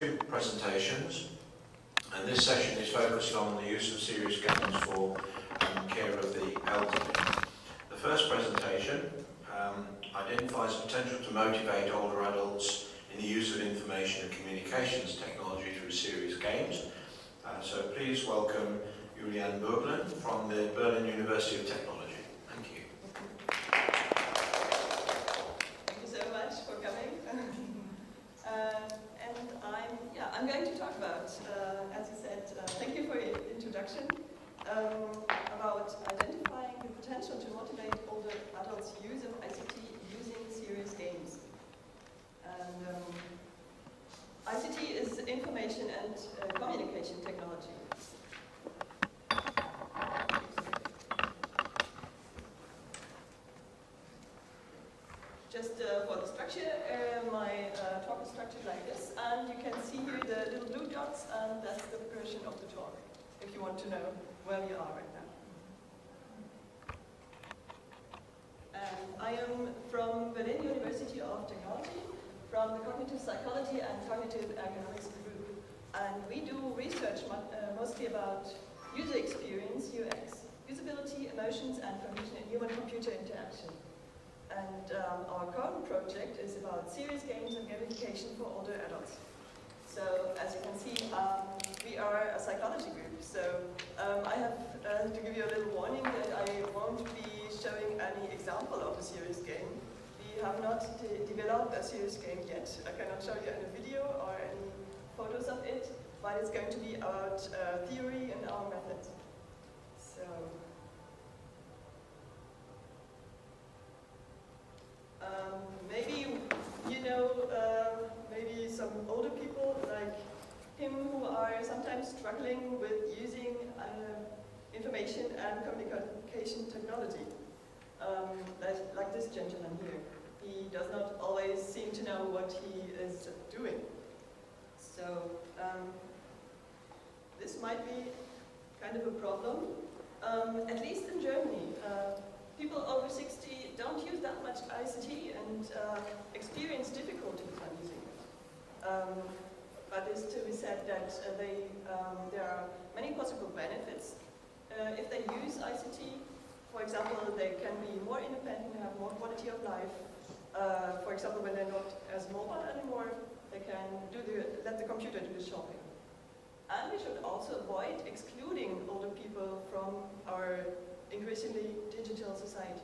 Two presentations, and this session is focused on the use of serious games for care of the elderly. The first presentation identifies the potential to motivate older adults in the use of information and communications technology through serious games. So please welcome Juliane Bürglen from the Berlin University of Technology. Thank you. Thank you so much for coming. I'm going to talk about, as you said, thank you for your introduction, about identifying the potential to motivate older adults' use of ICT using serious games. And ICT is information and communication technology. Just for the structure, my talk is structured like this, and you can see here the little blue dots, and that's the version of the talk, if you want to know where we are right now. And I am from Berlin University of Technology, from the Cognitive Psychology and Cognitive Ergonomics group. And we do research mostly about user experience, UX, usability, emotions, and cognition in human-computer interaction. And our current project is about serious games and gamification for older adults. So, as you can see, we are a psychology group. So, I have to give you a little warning that I won't be showing any example of a serious game. We have not developed a serious game yet. I cannot show you any video or any photos of it, but it's going to be about theory and our methods. So. Maybe you know, maybe some older people like him who are sometimes struggling with using information and communication technology. Like this gentleman here. He does not always seem to know what he is doing. So this might be kind of a problem, at least in Germany. People over 60 don't use that much ICT and experience difficulties on using it. But it's to be said that there are many possible benefits if they use ICT. For example, they can be more independent, have more quality of life. For example, when they're not as mobile anymore, they can let the computer do the shopping. And we should also avoid excluding older people from our increasingly digital society.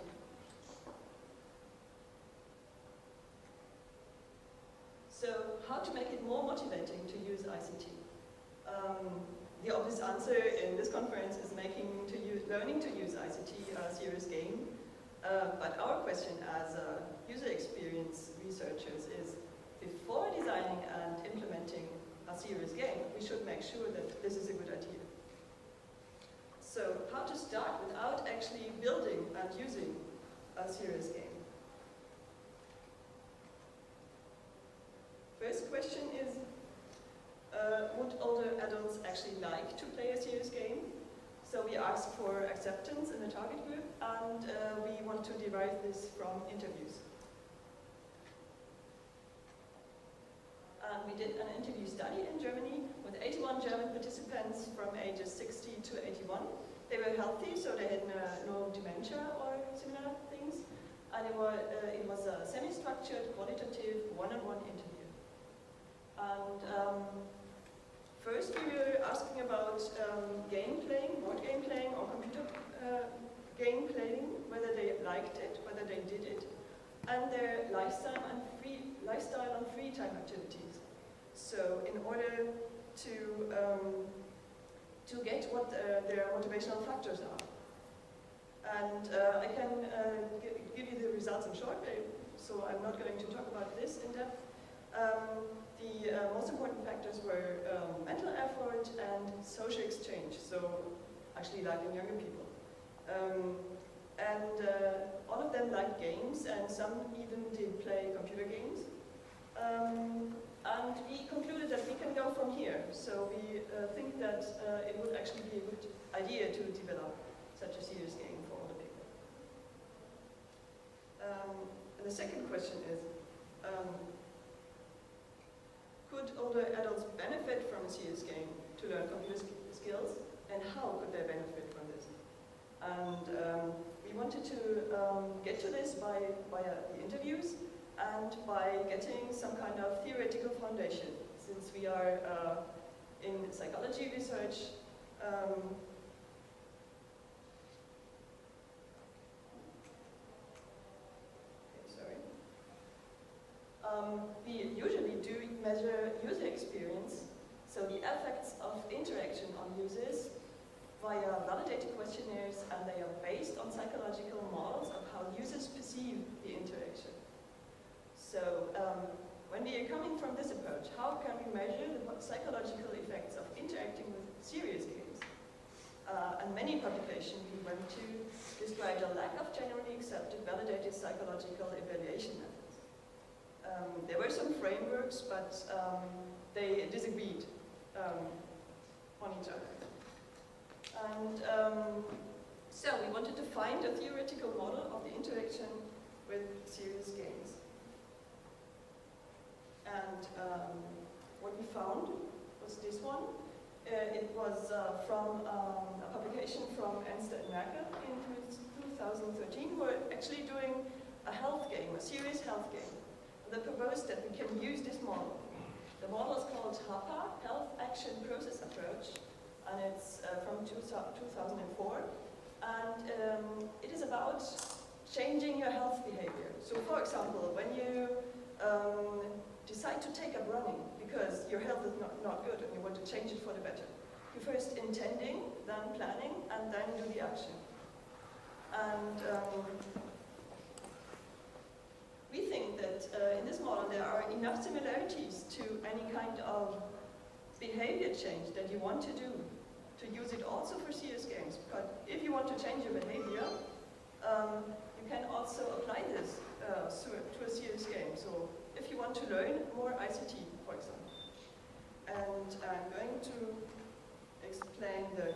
So, how to make it more motivating to use ICT? The obvious answer in this conference is learning to use ICT a serious game. But our question as user experience researchers is, before designing and implementing a serious game, we should make sure that this is a good idea. So, how to start without actually building and using a serious game? First question is, would older adults actually like to play a serious game? So we ask for acceptance in the target group, and we want to derive this from interviews. And we did an interview study in Germany with 81 German participants from ages 60 to 81. They were healthy, so they had no dementia or similar things. And it was a semi-structured, qualitative, one-on-one interview. And first we were asking about game playing, board game playing, or computer game playing, whether they liked it, whether they did it, and their lifestyle and free time activities. So in order to get what their motivational factors are. And I can give you the results in short, so I'm not going to talk about this in depth. The most important factors were mental effort and social exchange, so actually like in younger people. And all of them liked games, and some even did play computer games. And we concluded that we can go from here. So we think that it would actually be a good idea to develop such a serious game for older people. And the second question is, could older adults learn computer skills, and how could they benefit from this. And we wanted to get to this via the interviews and by getting some kind of theoretical foundation. Since we are in psychology research, we usually do measure user experience, so the effects of interaction on users via validated questionnaires, and they are based on psychological models of how users perceive the interaction. So when we are coming from this approach, how can we measure the psychological effects of interacting with serious games? And many publications we went to described a lack of generally accepted validated psychological evaluation methods. There were some frameworks, but they disagreed on each other. And so we wanted to find a theoretical model of the interaction with serious games. And what we found was this one. It was from a publication from Ernst and Merkel in 2013, who were actually doing a health game, a serious health game. They proposed that we can use this model. The model is called HAPA, Health Action Process Approach, and it's from 2004. And it is about changing your health behavior. So for example, when you decide to take up running because your health is not good and you want to change it for the better, you first intending, then planning, and then do the action. And we think that in this model there are enough similarities to any kind of behavior change that you want to do, to use it also for serious games. But if you want to change your behavior, you can also apply this to a serious game. So if you want to learn more ICT, for example. And I'm going to explain the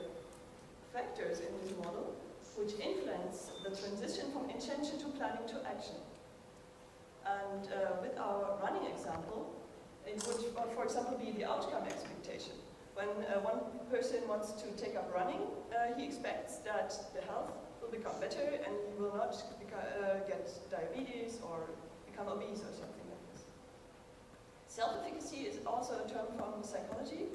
factors in this model which influence the transition from intention to planning to action. And with our running example, it would, for example, be the outcome expectation. When one person wants to take up running, he expects that the health will become better and he will not get diabetes or become obese or something like this. Self-efficacy is also a term from psychology.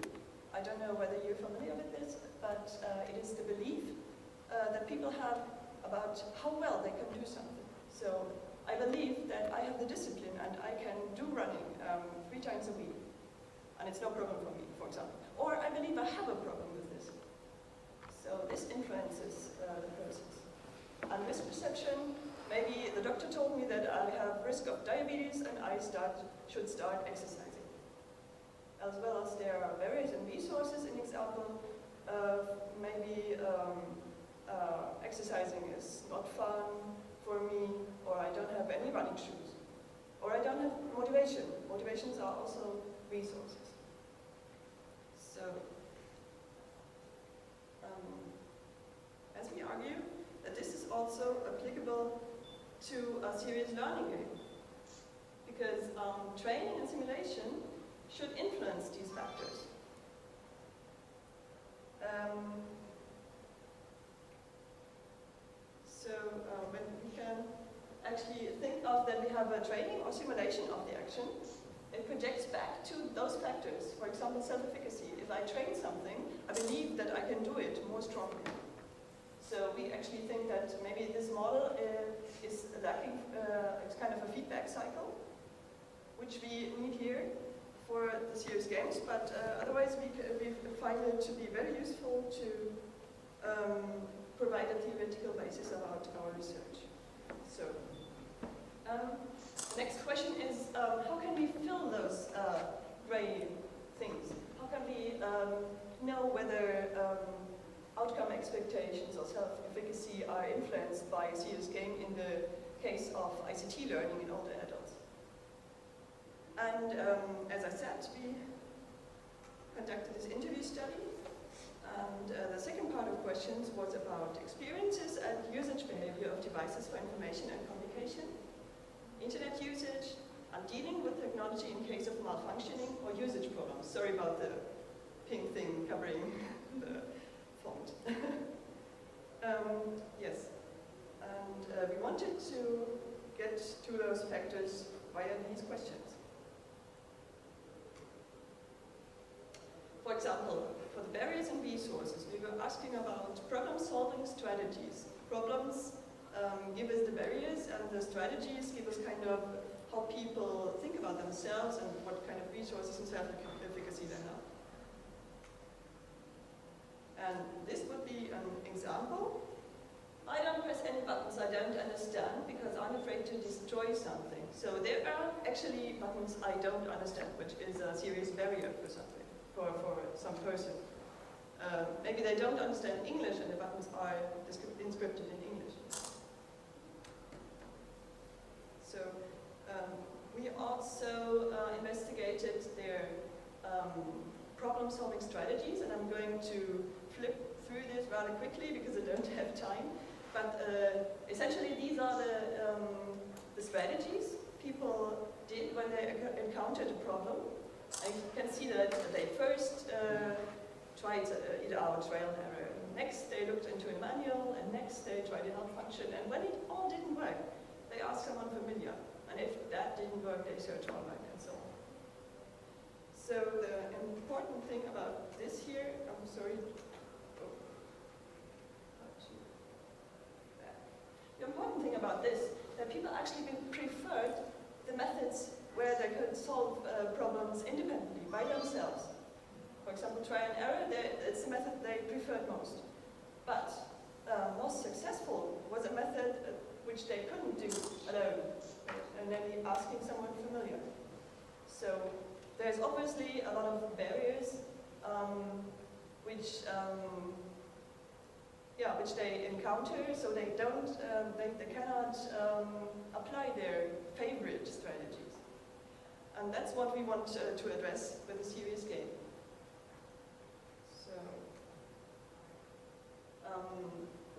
I don't know whether you're familiar with this, but it is the belief that people have about how well they can do something. So I believe that I have the discipline and I can do running 3 times a week, and it's no problem for me, for example. Or I believe I have a problem with this. So this influences the process. And risk perception, maybe the doctor told me that I have risk of diabetes and I should start exercising. As well as there are barriers and resources, in example, maybe exercising is not fun for me, or I don't have any running shoes, or I don't have motivation. Motivations are also resources. So, as we argue, that this is also applicable to a serious learning game, because training and simulation should influence these factors. When we can actually think of that we have a training or simulation of the action, it projects back to those factors. For example, self-efficacy. If I train something, I believe that I can do it more strongly. So we actually think that maybe this model is lacking, it's kind of a feedback cycle, which we need here for the serious games, but otherwise we find it to be very useful to provide a theoretical basis about our research. So, next question is, how can we fill those gray things? How can we know whether outcome expectations or self-efficacy are influenced by a serious game in the case of ICT learning in older adults? And as I said, we conducted this interview study. And the second part of questions was about experiences and usage behavior of devices for information and communication, internet usage, and dealing with technology in case of malfunctioning or usage problems. Sorry about the pink thing covering the font. Yes, and we wanted to get to those factors via these questions. For example, for the barriers and resources, we were asking about problem-solving strategies. Problems give us the barriers, and the strategies give us kind of how people think about themselves and what kind of resources and self-efficacy they have. And this would be an example. I don't press any buttons I don't understand because I'm afraid to destroy something. So there are actually buttons I don't understand, which is a serious barrier for something, for some person. Maybe they don't understand English and the buttons are inscripted in English. So we also investigated their problem-solving strategies, and I'm going to flip through this rather quickly because I don't have time. But essentially, these are the strategies people did when they encountered a problem. And you can see that they first tried it out, trial and error. Next, they looked into a manual, and next, they tried a help function. And when it all didn't work, they asked someone familiar. And if that didn't work, they searched online and so on. So the important thing about this here, I'm sorry. The important thing about this, that people actually preferred the methods where they could solve problems independently, by themselves. For example, try and error, it's the method they preferred most. But most successful was a method which they couldn't do alone, and then asking someone familiar. So there's obviously a lot of barriers which they encounter, so they don't, they cannot apply their favorite strategies. And that's what we want to address with a serious game. So,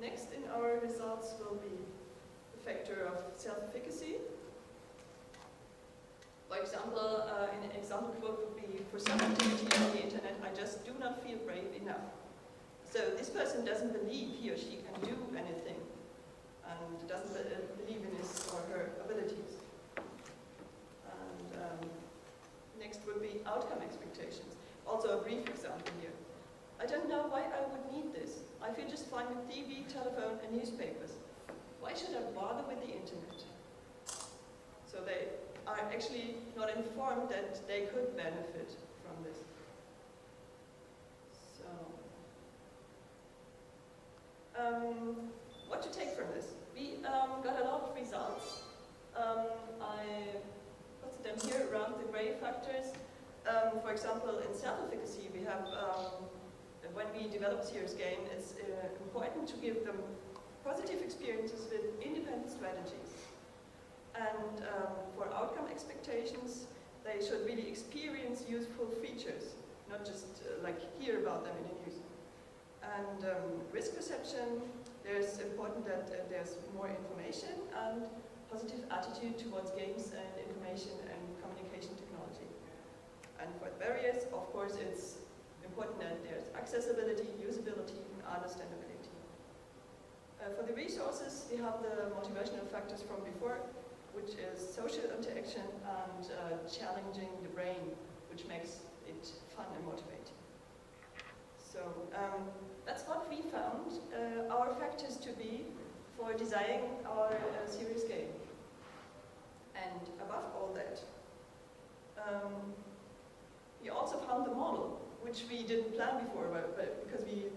next in our results will be the factor of self-efficacy. For example, an example quote would be, for some activity on the internet, I just do not feel brave enough. So this person doesn't believe he or she can do anything and doesn't believe in his or her abilities. And next would be outcome expectations. Also a brief example here. I don't know why I would need this. I feel just fine with TV, telephone and newspapers. Why should I bother with the internet? So they are actually not informed that they could benefit from this. So, what to take from this? We got a lot of results. I put them here around the gray factors. For example, in self-efficacy, we have, when we develop serious game, it's important to give them positive experiences with independent strategies. And for outcome expectations, they should really experience useful features, not just like hear about them in the news. And risk perception, there's important that there's more information and positive attitude towards games and information and communication technology. And for barriers, of course, it's important that there's accessibility, usability, and understandability. For the resources, we have the motivational factors from before, which is social interaction and challenging the brain, which makes it fun and motivating. So that's what we found our factors to be for designing our serious game. And above all that, we also found the model, which we didn't plan before, but because we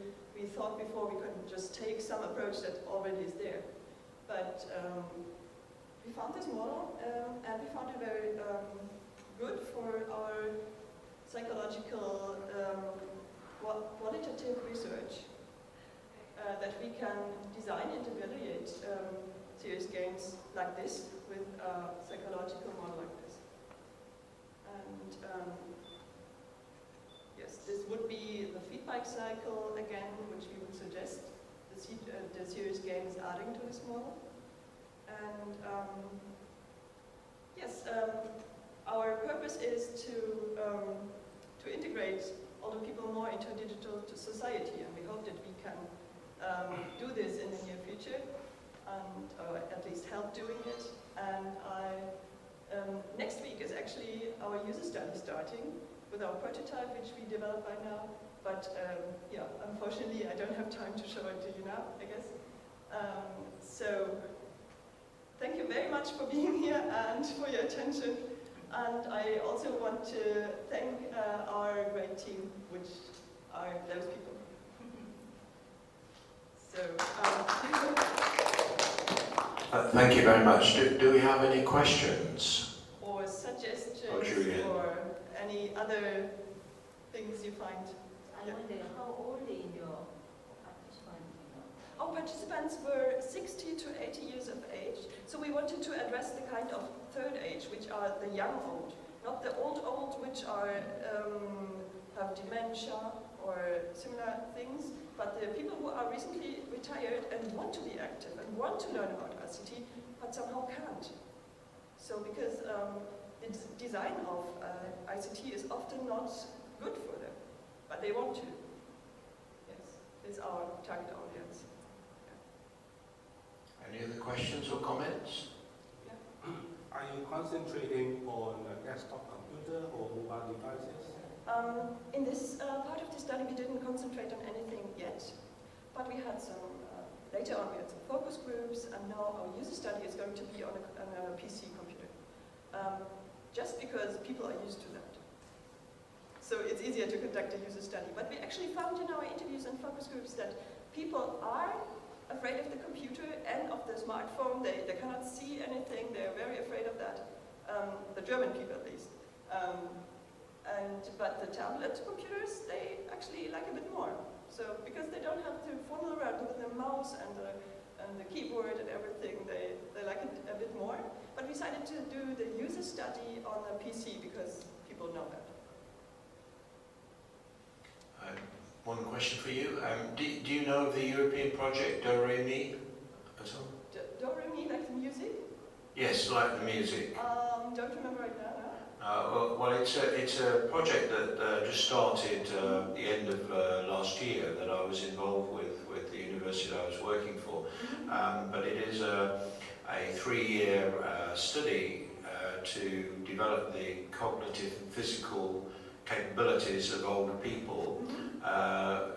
thought before we could just take some approach that already is there. But we found this model, and we found it very good for our psychological qualitative research, that we can design and evaluate serious games like this with a psychological model like this. And yes, this would be the feedback cycle again, which we would suggest the serious game is adding to this model. And yes, our purpose is to integrate all older people more into a digital society, and we hope that we can do this in the near future, and or at least help doing it. And next week is actually our user study starting with our prototype, which we developed by now. But yeah, unfortunately, I don't have time to show it to you now, I guess. So thank you very much for being here and for your attention. And I also want to thank our great team, which are those people. So, thank you very much. Do we have any questions? Or suggestions, Juliane. or any other things you find? I wonder how old in your participants? Our participants were 60 to 80 years of age, so we wanted to address the kind of third age, which are the young old, not the old, which are have dementia or similar things, but the people who are recently retired and want to be active and want to learn about ICT, but somehow can't. So because the design of ICT is often not good for them, but they want to. Yes, is our target audience. Any other questions or comments? Are you concentrating on a desktop computer or mobile devices? In this part of the study, we didn't concentrate on anything yet, but we had some, later on we had some focus groups, and now our user study is going to be on a PC computer. Just because people are used to that. So it's easier to conduct a user study. But we actually found in our interviews and focus groups that people are afraid of the computer and of the smartphone. They cannot see anything. They're very afraid of that. The German people, at least. But the tablet computers, they actually like a bit more. So because they don't have to fumble around with the mouse and the keyboard and everything, they like it a bit more. But we decided to do the user study on a PC because people know that. One question for you. Do you know of the European project Do Re Mi at all? Do Re Mi, like the music? Yes, like the music. Don't remember right now. Well, it's a project that just started at the end of last year that I was involved with the university that I was working for. But it is a 3-year study to develop the cognitive and physical capabilities of older people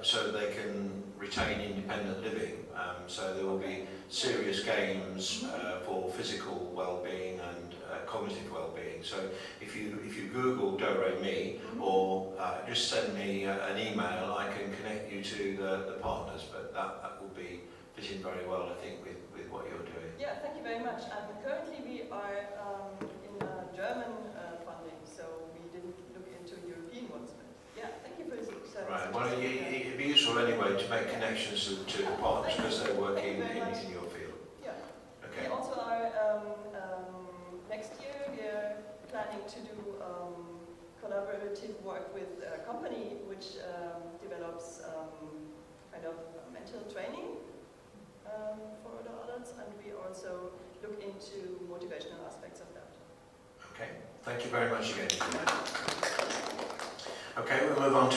so they can retain independent living. So there will be serious games for physical well-being and cognitive well-being. So if you Google Do Re Mi or just send me an email, I can connect you to the partners. But that will be fitting very well, I think, with what you're doing. Yeah, thank you very much. Currently we are in German funding, so we didn't look into European ones. But yeah, thank you for this. Right. Well, it'd be useful anyway to make connections to the partners because they're working in your field. Yeah. Okay. We also are next year we are planning to do collaborative work with a company which develops kind of mental training for the adults, and we also look into motivational aspects of that. Okay. Thank you very much again. Okay, we'll move on to